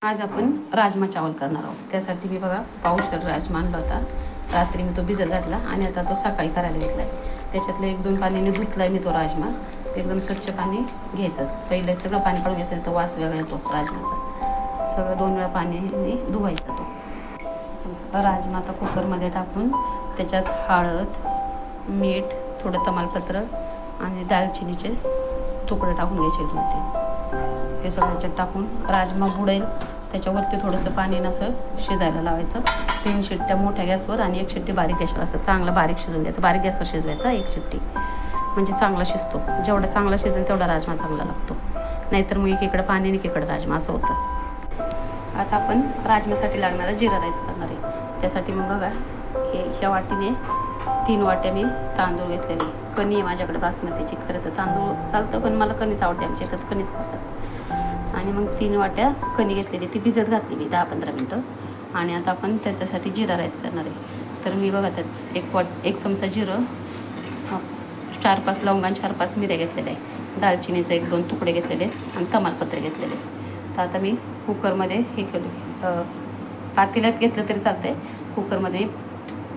आज आपण राजमा चावल करणार आहोत. त्यासाठी मी बघा पाऊशर राजमा आणला होता. रात्री मी तो भिजत घातला आणि आता तो सकाळी करायला घेतला आहे. त्याच्यातलं 1-2 पाण्याने धुतला आहे मी तो राजमा. एकदम स्वच्छ पाणी घ्यायचं. पहिले सगळं पाणी काढून घ्यायचं, तर वास वेगळा येतो राजमाचा. सगळं 2 वेळा पाण्याने धुवायचा तो राजमा. आता कुकरमध्ये टाकून त्याच्यात हळद, मीठ, थोडं तमालपत्र आणि दालचिनीचे तुकडे टाकून घ्यायचे 2-3. हे सगळं त्याच्यात टाकून राजमा बुडेल त्याच्यावरती थोडंसं पाणी असं शिजायला लावायचं. 3 शिट्ट्या मोठ्या गॅसवर आणि 1 शिट्टी बारीक गॅसवर असं चांगलं बारीक शिजून घ्यायचं. बारीक गॅसवर शिजवायचा 1 शिट्टी, म्हणजे चांगला शिजतो. जेवढा चांगला शिजेल तेवढा राजमा चांगला लागतो. नाहीतर मग एकीकडं पाणी आणि एकीकडं राजमा असं होतं. आता आपण राजमासाठी लागणारा जिरा राईस करणार आहे. त्यासाठी मग बघा ह्या वाटीने 3 वाट्या मी तांदूळ घेतलेले. कणी आहे माझ्याकडे बासमतीची. खरं तर तांदूळ चालतं, पण मला कणीच आवडते. आमच्या इथं कणीच खातात. आणि मग 3 वाट्या कणी घेतलेली, ती भिजत घातली मी 10-15 मिनटं. आणि आता आपण त्याच्यासाठी जिरा राईस करणार आहे. तर मी बघा त्यात 1 चमचा जिरं, 4-5 लवंगा आणि 4-5 मिऱ्या घेतलेल्या आहे. दालचिनीचे 1-2 तुकडे घेतलेले आणि तमालपत्र घेतलेले. तर आता मी कुकरमध्ये हे केलं, पातेल्यात घेतलं तरी चालतं आहे. कुकरमध्ये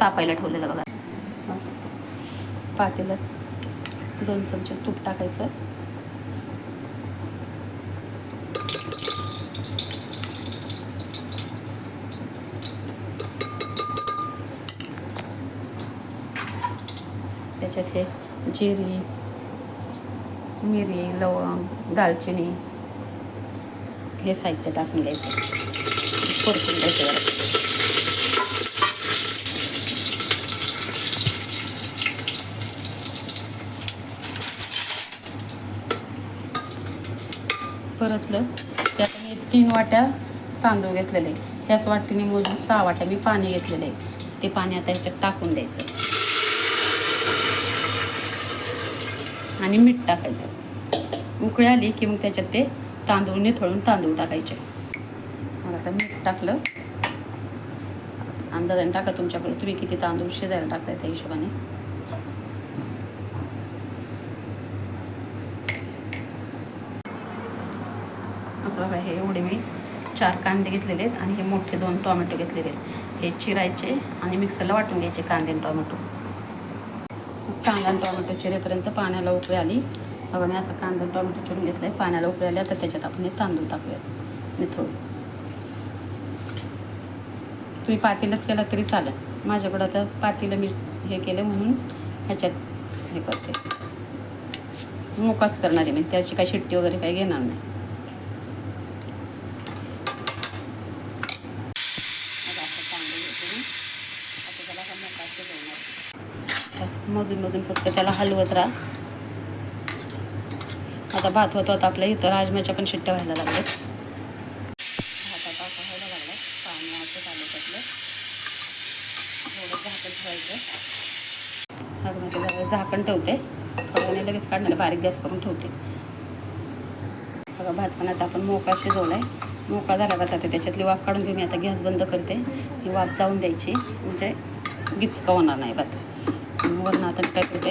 तापायला ठेवलेलं बघा. पातेल्यात 2 चमचे तूप टाकायचं. त्याच्यात हे जिरी, मिरी, लवंग, दालचिनी हे साहित्य टाकून घ्यायचं. परतून घ्यायचं. परतलं त्यात मी 3 वाट्या तांदूळ घेतलेले. त्याच वाटीने मोजून 6 वाट्या मी पाणी घेतलेलं आहे. ते पाणी आता ह्याच्यात टाकून द्यायचं आणि मीठ टाकायचं. उकळी आली की मग त्याच्यात ते तांदूळ निथळून तांदूळ टाकायचे. मग आता मीठ टाकलं. अंदाजाने टाका तुमच्याकडे, तुम्ही किती तांदूळ शिजायला टाकताय त्या हिशोबाने. आता बघा हे एवढे मी 4 कांदे घेतलेले आहेत आणि हे मोठे 2 टोमॅटो घेतलेले आहेत. हे चिरायचे आणि मिक्सरला वाटून घ्यायचे कांदे आणि टोमॅटो. कांदा आणि टोमॅटो चिरेपर्यंत पाण्याला उकळी आली. बघा मी असं कांदा आणि टोमॅटो चिरून घेतलं आहे. पाण्याला उकळी आली. तर त्याच्यात आपण हे तांदूळ टाकूया निथळून. तुम्ही पातेल्यात केलं तरी चालेल. माझ्याकडं आता पातेलं मी हे केलं म्हणून ह्याच्यात हे करते. मोकाच करणार आहे मी, त्याची काही शिट्टी वगैरे काही घेणार नाही. मधून फक्त त्याला हलवत राहा. आता भात होता आपल्या इथं राजमाच्या पण शिट्ट्या व्हायला लागल्यात. भातात आता व्हायला लागला. पाणी आटत आलं त्यातलं. थोडं झाकण ठेवायचं. मध्ये झाकण ठेवते. थोड्या वेळाने लगेच काढणार, बारीक गॅस करून ठेवते. बघा भात पण आता आपण मोकळा शिजवला आहे. मोकळा झाला का आता त्याच्यातली वाफ काढून घेऊन मी आता गॅस बंद करते. ही वाफ जाऊन द्यायची, म्हणजे गिचका होणार नाही भात. वरून आता काय करते,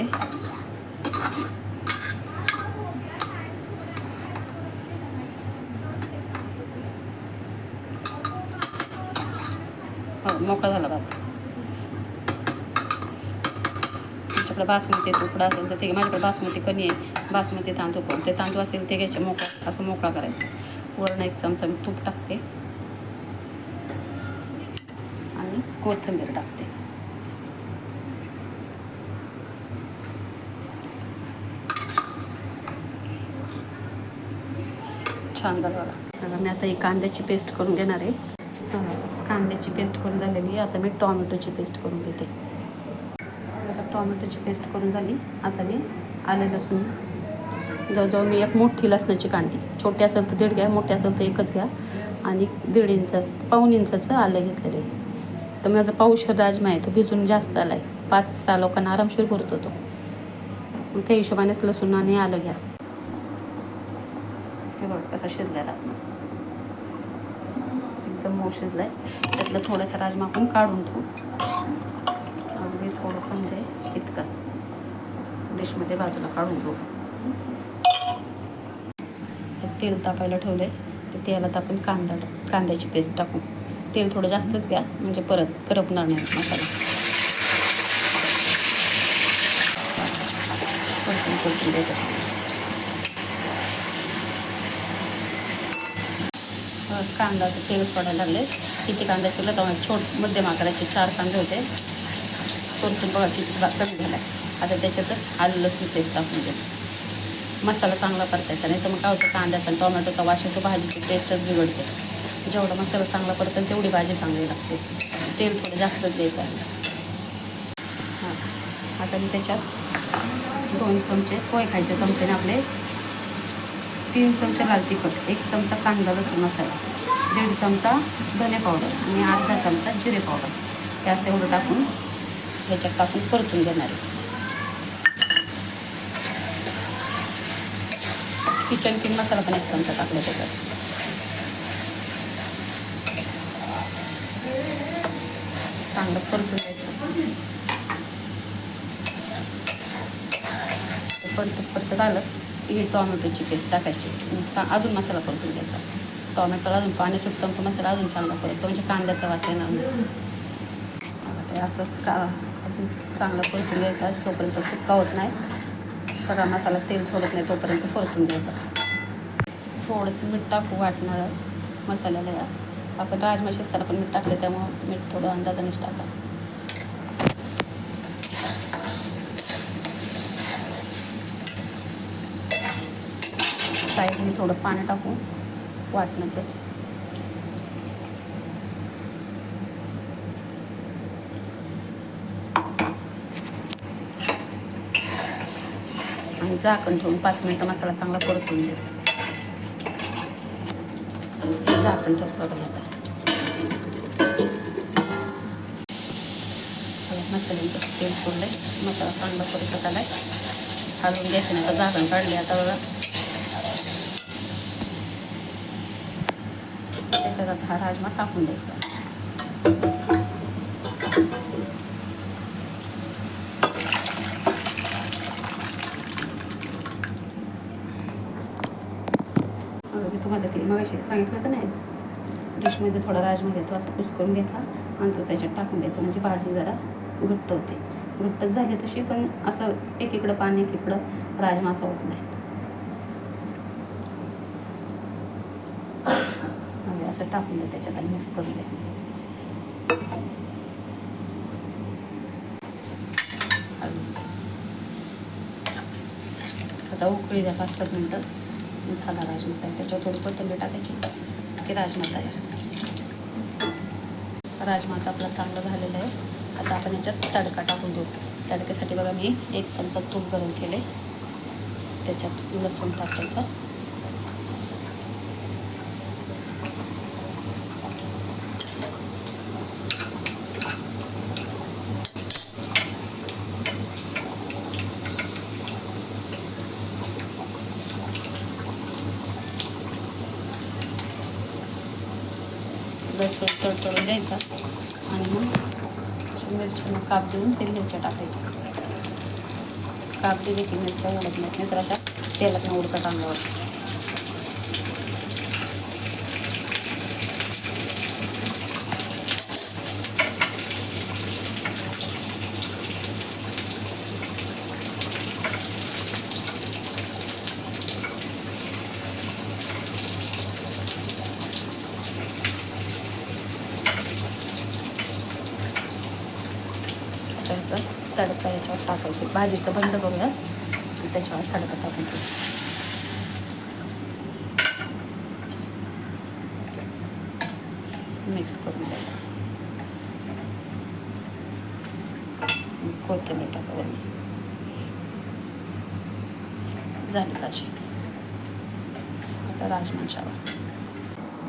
हो मोकळा झाला भात. तुमच्याकडे बासमती तुकडा असेल तर ते, माझ्याकडे बासमती कमी आहे. बासमती तांदूळ, ते तांदूळ असेल ते घ्यायचे. मोकळा असं मोकळा करायचा. वरून 1 चमचा मी तूप टाकते आणि कोथिंबीर टाकते. छान झालं बघा. मी आता ही कांद्याची पेस्ट करून घेणार आहे. कांद्याची पेस्ट करून झालेली आहे. आता मी टॉमॅटोची पेस्ट करून घेते. आता टॉमॅटोची पेस्ट करून झाली. आता मी आलं लसूण जवळजवळ मी 1 मोठी लसणाची कांडी, छोटी असेल तर 1.5 घ्या, मोठी असेल तर 1च घ्या. आणि 1.5 इंचाचं आलं घेतलेलं आहे. तर माझा पाऊशर राजमा आहे, तो भिजून जास्त आला आहे. 5-6 लोकांना आरामशीर भरतो तो. मग त्या हिशोबानेच लसूण आणि आलं घ्या. हे बघा कसा शिजलाय राजमा, एकदम मऊ शिजलाय. त्यातलं थोडंसं राजमा आपण काढून ठेवू. अगदी थोडंसं म्हणजे इतका डिशमध्ये बाजूला काढून घेऊ. तेल तापायला ठेवलंय. ते तेलात आपण कांद्याची पेस्ट टाकू. तेल थोडं जास्तच घ्या म्हणजे परत करपणार नाही मसाला. परतून द्यायचं. कांदा तेल सोडायला लागले. किती कांदा चिरला तर मध्यम आकाराचे 4 कांदे होते. परतून बघा किती कमी झाला. आता त्याच्यातच आलं लसूण पेस्ट टाकून देतो. मसाला चांगला परतायचा नाही तर मग काय होतं, कांद्याचा आणि टोमॅटोचा वास येतो, भाजीची टेस्टच बिघडते. जेवढा मसाला चांगला परतेल तेवढी भाजी चांगली लागते. तेल थोडं जास्तच द्यायचं आहे. हां, आता मी त्याच्यात 2 चमचे पोहे खायचे चमच्याने आपले 3 चमचे लाल तिखट, 1 चमचा कांदा लसूण मसाला, 1.5 चमचा धने पावडर आणि अर्धा चमचा जिरे पावडर हे असं एवढं टाकून ह्याच्यात टाकून परतून घेणार आहे. किचन किंग मसाला पण 1 चमचा टाकला त्याच्यात. चांगलं परतून द्यायचं. परतत आलं की ही टॉमॅटोची पेस्ट टाकायची. अजून मसाला परतून द्यायचा. टॉमॅटोला अजून पाणी सुटतं तर मसाला अजून चांगला परततो म्हणजे कांद्याचा वास येणार नाही. ते असं अजून चांगलं परतून द्यायचा जोपर्यंत सुक्का होत नाही, सगळा मसाला तेल सोडत नाही तोपर्यंत परतून द्यायचा. थोडंसं मीठ टाकू वाटणार मसाल्याला. आपण राजमा शिजताना पण मीठ टाकले त्यामुळं मीठ थोडं अंदाजानेच टाका. साईडने थोडं पाणी टाकून वाटण्याचंच. आणि झाकण ठेवून 5 मिनटं मसाला चांगला परतून देतो. झाकण ठेवतो आता. मसाल्याचं तेल सोडलं आहे, मसाला चांगला परतत आला आहे. हलवून घ्यायचं नाही. आता झाकण काढले. आता बघा त्याच्यात आता हा राजमा टाकून द्यायचा. मी तुम्हाला ते मगाशी सांगितलंच नाही, डिशमध्ये थोडा राजमा घेतो असं कुस्करून घ्यायचा आणि तो त्याच्यात टाकून द्यायचा म्हणजे भाजी जरा घट्ट होते. घट्टच झाली तशी पण असं एकीकडं पाणी एकीकडं राजमा असा होत नाही. असं टाकून द्या त्याच्यात आणि मिक्स करून द्या. आता उकळी द्या 5-7 मिनटं. झाला राजमा तयार. त्याच्यावर थोडी कोथिंबीर टाकायची की राजमा तयार. राजमा आता आपला चांगला झालेला आहे. आता आपण याच्यात तडका टाकून देऊ. तडक्यासाठी बघा मी 1 चमचा तूप गरम केले. त्याच्यात लसूण टाकायचा. लसूण तडतडून द्यायचा आणि मग मिरच्या काप देऊन ते मिरच्या टाकायच्या. काप दिली की मिरच्या उडत नाही तर अशा तेलात उडकत अंगावर. तडका याच्यावर टाकायचं. भाजीचं बंद करूया त्याच्यावर तडका टाकून मिक्स करून द्यायला. कोथिंबीर टाकायला. झाली भाजी. आता राजमा चावल.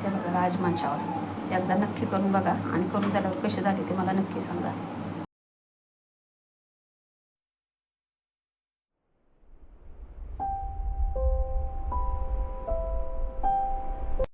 हे बघा राजमा चावल एकदा नक्की करून बघा आणि करून झाल्यावर कशी झाली ते मला नक्की सांगा.